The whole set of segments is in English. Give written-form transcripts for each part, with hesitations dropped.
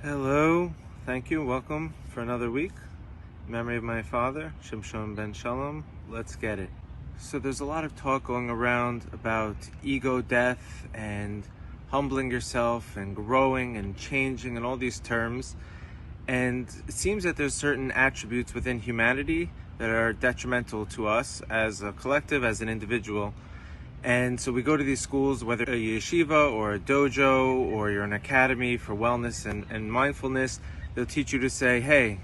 Hello, thank you, welcome for another week. In memory of my father, Shimshon ben Shalom, let's get it. So there's a lot of talk going around about ego death and humbling yourself and growing and changing and all these terms. And it seems that there's certain attributes within humanity that are detrimental to us as a collective, as an individual. And so we go to these schools, whether a yeshiva or a dojo or you're an academy for wellness and mindfulness, they'll teach you to say, hey,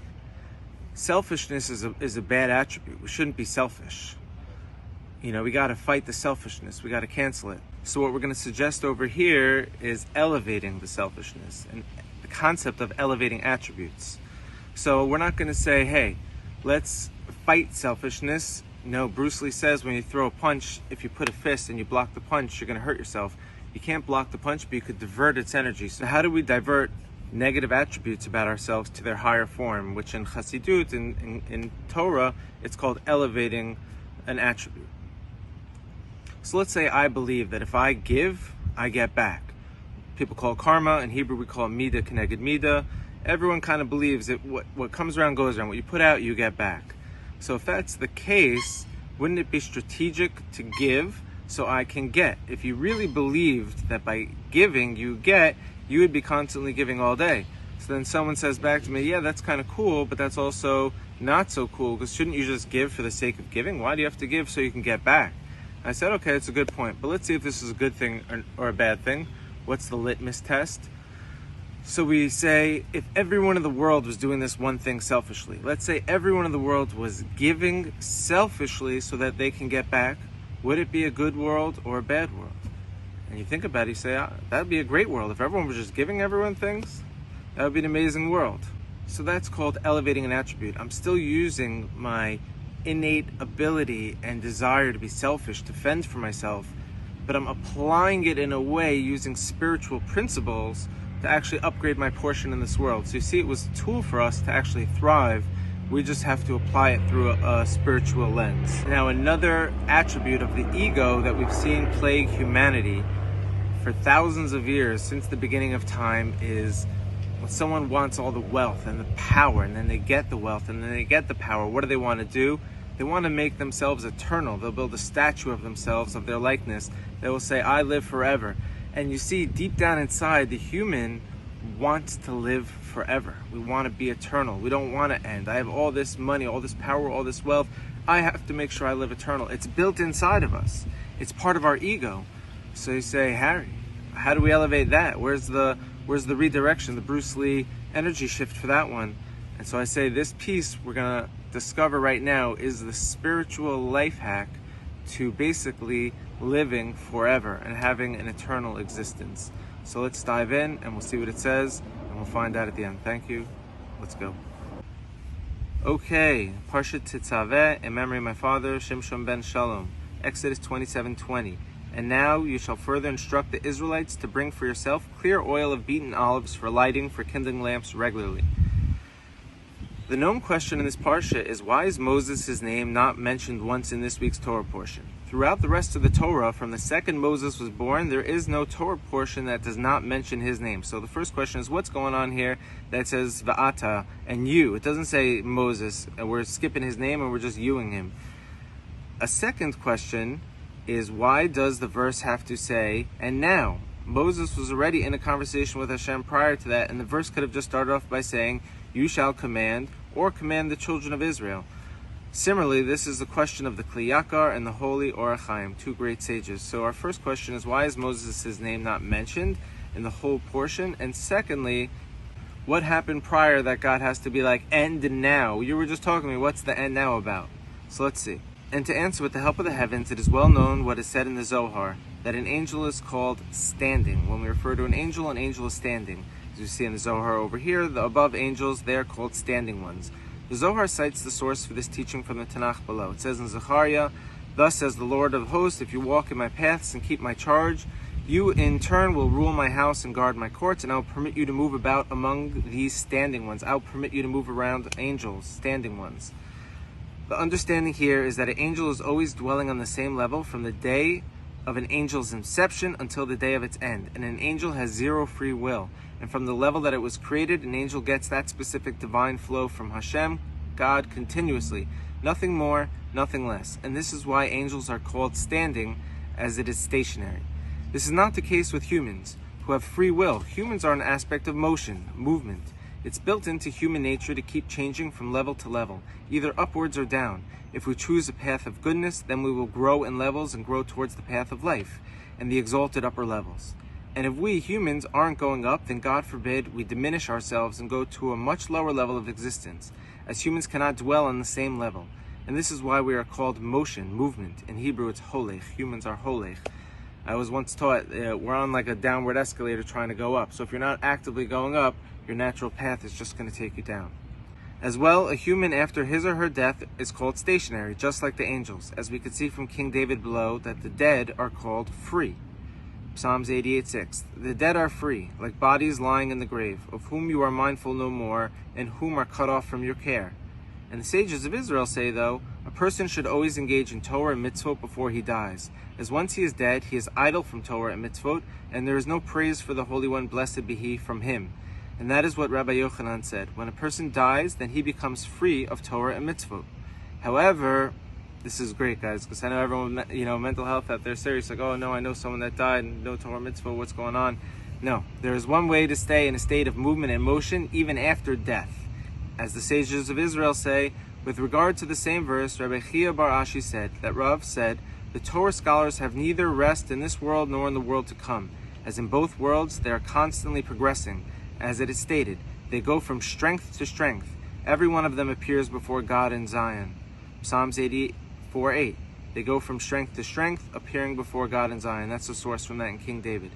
selfishness is a bad attribute. We shouldn't be selfish. You know, we got to fight the selfishness. We got to cancel it. So what we're going to suggest over here is elevating the selfishness and the concept of elevating attributes. So we're not going to say, hey, let's fight selfishness. No, Bruce Lee says when you throw a punch, if you put a fist and you block the punch, you're going to hurt yourself. You can't block the punch, but you could divert its energy. So how do we divert negative attributes about ourselves to their higher form, which in Chassidut, in Torah, it's called elevating an attribute. So let's say I believe that if I give, I get back. People call it karma. In Hebrew, we call it midah keneged midah. Everyone kind of believes that what comes around goes around. What you put out, you get back. So if that's the case, wouldn't it be strategic to give so I can get? If you really believed that by giving you get, you would be constantly giving all day. So then someone says back to me, yeah, that's kind of cool, but that's also not so cool, because shouldn't you just give for the sake of giving? Why do you have to give so you can get back? I said, okay, it's a good point, but let's see if this is a good thing or a bad thing. What's the litmus test? So we say, if everyone in the world was doing this one thing selfishly, let's say everyone in the world was giving selfishly so that they can get back, would it be a good world or a bad world? And you think about it, you say, that'd be a great world. If everyone was just giving everyone things, that would be an amazing world. So that's called elevating an attribute. I'm still using my innate ability and desire to be selfish, to fend for myself, but I'm applying it in a way using spiritual principles to actually upgrade my portion in this world. So you see, it was a tool for us to actually thrive. We just have to apply it through a spiritual lens. Now, another attribute of the ego that we've seen plague humanity for thousands of years, since the beginning of time, is when someone wants all the wealth and the power, and then they get the wealth and then they get the power, what do they want to do? They want to make themselves eternal. They'll build a statue of themselves, of their likeness. They will say, I live forever. And you see, deep down inside, the human wants to live forever. We want to be eternal. We don't want to end. I have all this money, all this power, all this wealth. I have to make sure I live eternal. It's built inside of us. It's part of our ego. So you say, Harry, how do we elevate that? Where's the redirection, the Bruce Lee energy shift for that one? And so I say, this piece we're going to discover right now is the spiritual life hack to basically living forever and having an eternal existence. So let's dive in and we'll see what it says, and we'll find out at the end. Thank you. Let's go. Okay, Parshat Tetzaveh, in memory of my father, Shimshon ben Shalom, Exodus 27:20. And now you shall further instruct the Israelites to bring for yourself clear oil of beaten olives for lighting, for kindling lamps regularly. The known question in this parsha is, why is Moses' name not mentioned once in this week's Torah portion? Throughout the rest of the Torah, from the second Moses was born, there is no Torah portion that does not mention his name. So the first question is, what's going on here that says Va'ata and you? It doesn't say Moses, and we're skipping his name and we're just youing him. A second question is, why does the verse have to say, and now? Moses was already in a conversation with Hashem prior to that, and the verse could have just started off by saying, you shall command, or command the children of Israel. Similarly, this is the question of the Kli Yakar and the holy Or HaChaim, two great sages. So our first question is, why is Moses' name not mentioned in the whole portion? And secondly, what happened prior that God has to be like, and now? You were just talking to me, what's the and now about? So let's see. And to answer, with the help of the heavens, it is well known what is said in the Zohar, that an angel is called standing. When we refer to an angel is standing. As you see in the Zohar over here, the above angels, they are called standing ones. The Zohar cites the source for this teaching from the Tanakh below. It says in Zechariah, thus says the Lord of hosts, if you walk in my paths and keep my charge, you in turn will rule my house and guard my courts, and I will permit you to move about among these standing ones. I will permit you to move around angels, standing ones. The understanding here is that an angel is always dwelling on the same level from the day of an angel's inception until the day of its end. And an angel has zero free will. And from the level that it was created, an angel gets that specific divine flow from Hashem, God, continuously. Nothing more, nothing less. And this is why angels are called standing, as it is stationary. This is not the case with humans, who have free will. Humans are an aspect of motion, movement. It's built into human nature to keep changing from level to level, either upwards or down. If we choose a path of goodness, then we will grow in levels and grow towards the path of life and the exalted upper levels. And if we, humans, aren't going up, then God forbid we diminish ourselves and go to a much lower level of existence, as humans cannot dwell on the same level. And this is why we are called motion, movement. In Hebrew, it's holech. Humans are holech. I was once taught we're on like a downward escalator trying to go up. So if you're not actively going up, your natural path is just going to take you down. As well, a human after his or her death is called stationary, just like the angels, as we could see from King David below that the dead are called free. Psalms 88:6. The dead are free, like bodies lying in the grave, of whom you are mindful no more, and whom are cut off from your care. And the sages of Israel say, though, a person should always engage in Torah and mitzvot before he dies, as once he is dead, he is idle from Torah and mitzvot, and there is no praise for the Holy One, blessed be he, from him. And that is what Rabbi Yochanan said. When a person dies, then he becomes free of Torah and mitzvot. However, this is great, guys, because I know everyone, mental health out there serious, like, oh no, I know someone that died, and no Torah mitzvah, what's going on? No, there is one way to stay in a state of movement and motion even after death. As the sages of Israel say, with regard to the same verse, Rabbi Chia bar Ashi said, that Rav said, the Torah scholars have neither rest in this world nor in the world to come, as in both worlds they are constantly progressing. As it is stated, they go from strength to strength. Every one of them appears before God in Zion. Psalms 84:8. They go from strength to strength, appearing before God in Zion. That's the source from that in King David.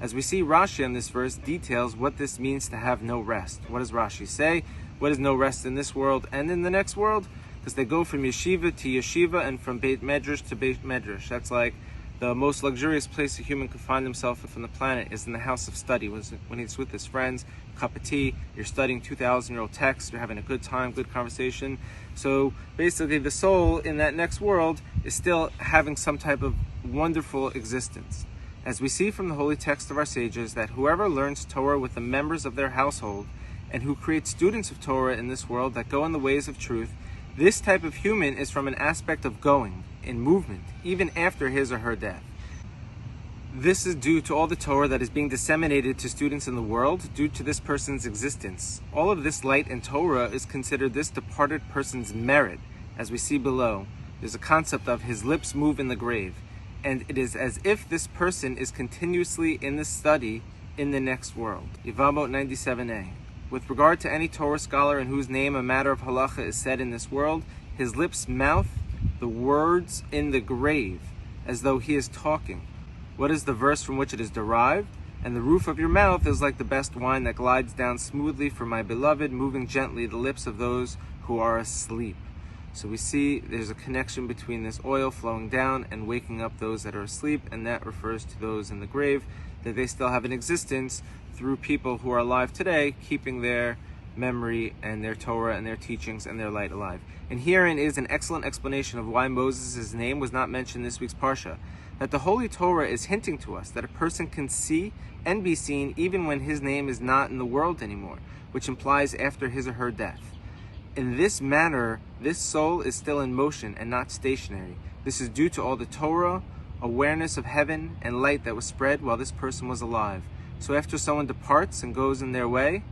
As we see, Rashi on this verse details what this means to have no rest. What does Rashi say? What is no rest in this world and in the next world? Because they go from yeshiva to yeshiva and from Beit Medrash to Beit Medrash. That's like the most luxurious place a human could find himself from the planet is in the house of study. When he's with his friends, cup of tea, you're studying 2,000-year-old texts, you're having a good time, good conversation. So basically the soul in that next world is still having some type of wonderful existence. As we see from the holy text of our sages, that whoever learns Torah with the members of their household and who creates students of Torah in this world that go in the ways of truth, this type of human is from an aspect of going, in movement, even after his or her death. This is due to all the Torah that is being disseminated to students in the world due to this person's existence. All of this light in Torah is considered this departed person's merit. As we see below, there's a concept of his lips move in the grave, and it is as if this person is continuously in the study in the next world. Yevamot 97a. With regard to any Torah scholar in whose name a matter of halacha is said in this world, his lips mouth the words in the grave, as though he is talking. What is the verse from which it is derived? And the roof of your mouth is like the best wine that glides down smoothly for my beloved, moving gently the lips of those who are asleep. So we see there's a connection between this oil flowing down and waking up those that are asleep, and that refers to those in the grave, that they still have an existence through people who are alive today, keeping their memory and their Torah and their teachings and their light alive. And herein is an excellent explanation of why Moses' name was not mentioned in this week's Parsha. That the Holy Torah is hinting to us that a person can see and be seen even when his name is not in the world anymore, which implies after his or her death. In this manner, this soul is still in motion and not stationary. This is due to all the Torah, awareness of heaven, and light that was spread while this person was alive. So after someone departs and goes in their way,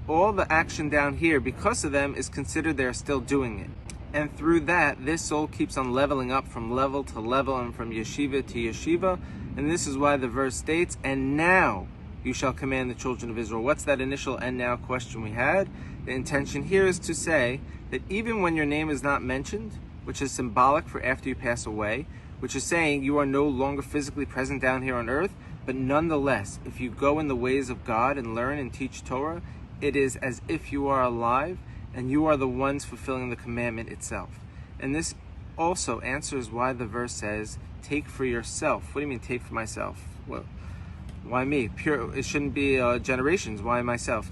all the action down here, because of them, is considered they are still doing it. And through that, this soul keeps on leveling up from level to level and from yeshiva to yeshiva. And this is why the verse states, and now you shall command the children of Israel. What's that initial and now question we had? The intention here is to say that even when your name is not mentioned, which is symbolic for after you pass away, which is saying you are no longer physically present down here on earth, but nonetheless, if you go in the ways of God and learn and teach Torah, it is as if you are alive and you are the ones fulfilling the commandment itself. And this also answers why the verse says, take for yourself. What do you mean, take for myself? Well, why me? Pure. It shouldn't be generations. Why myself?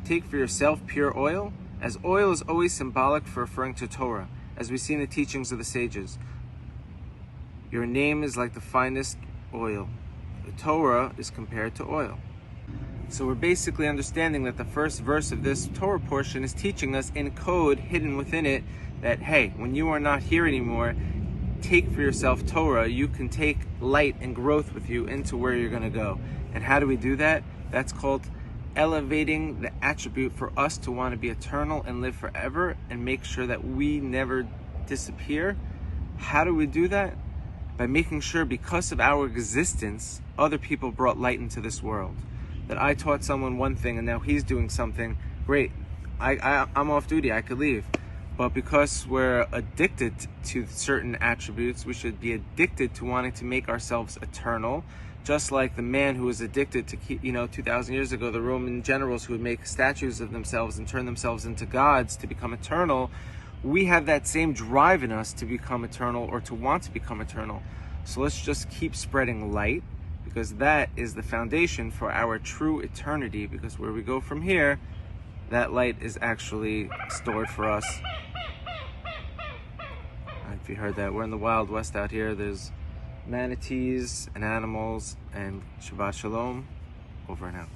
Take for yourself pure oil, as oil is always symbolic for referring to Torah, as we see in the teachings of the sages. Your name is like the finest oil. The Torah is compared to oil. So we're basically understanding that the first verse of this Torah portion is teaching us in code hidden within it that, hey, when you are not here anymore, take for yourself Torah. You can take light and growth with you into where you're going to go. And how do we do that? That's called elevating the attribute for us to want to be eternal and live forever and make sure that we never disappear. How do we do that? By making sure, because of our existence, other people brought light into this world. That I taught someone one thing and now he's doing something great. I'm off duty, I could leave. But because we're addicted to certain attributes, we should be addicted to wanting to make ourselves eternal. Just like the man who was addicted to, 2,000 years ago, the Roman generals who would make statues of themselves and turn themselves into gods to become eternal, we have that same drive in us to become eternal or to want to become eternal. So let's just keep spreading light, because that is the foundation for our true eternity, because where we go from here, that light is actually stored for us. If you heard that, we're in the Wild West out here. There's manatees and animals, and Shabbat Shalom, over and out.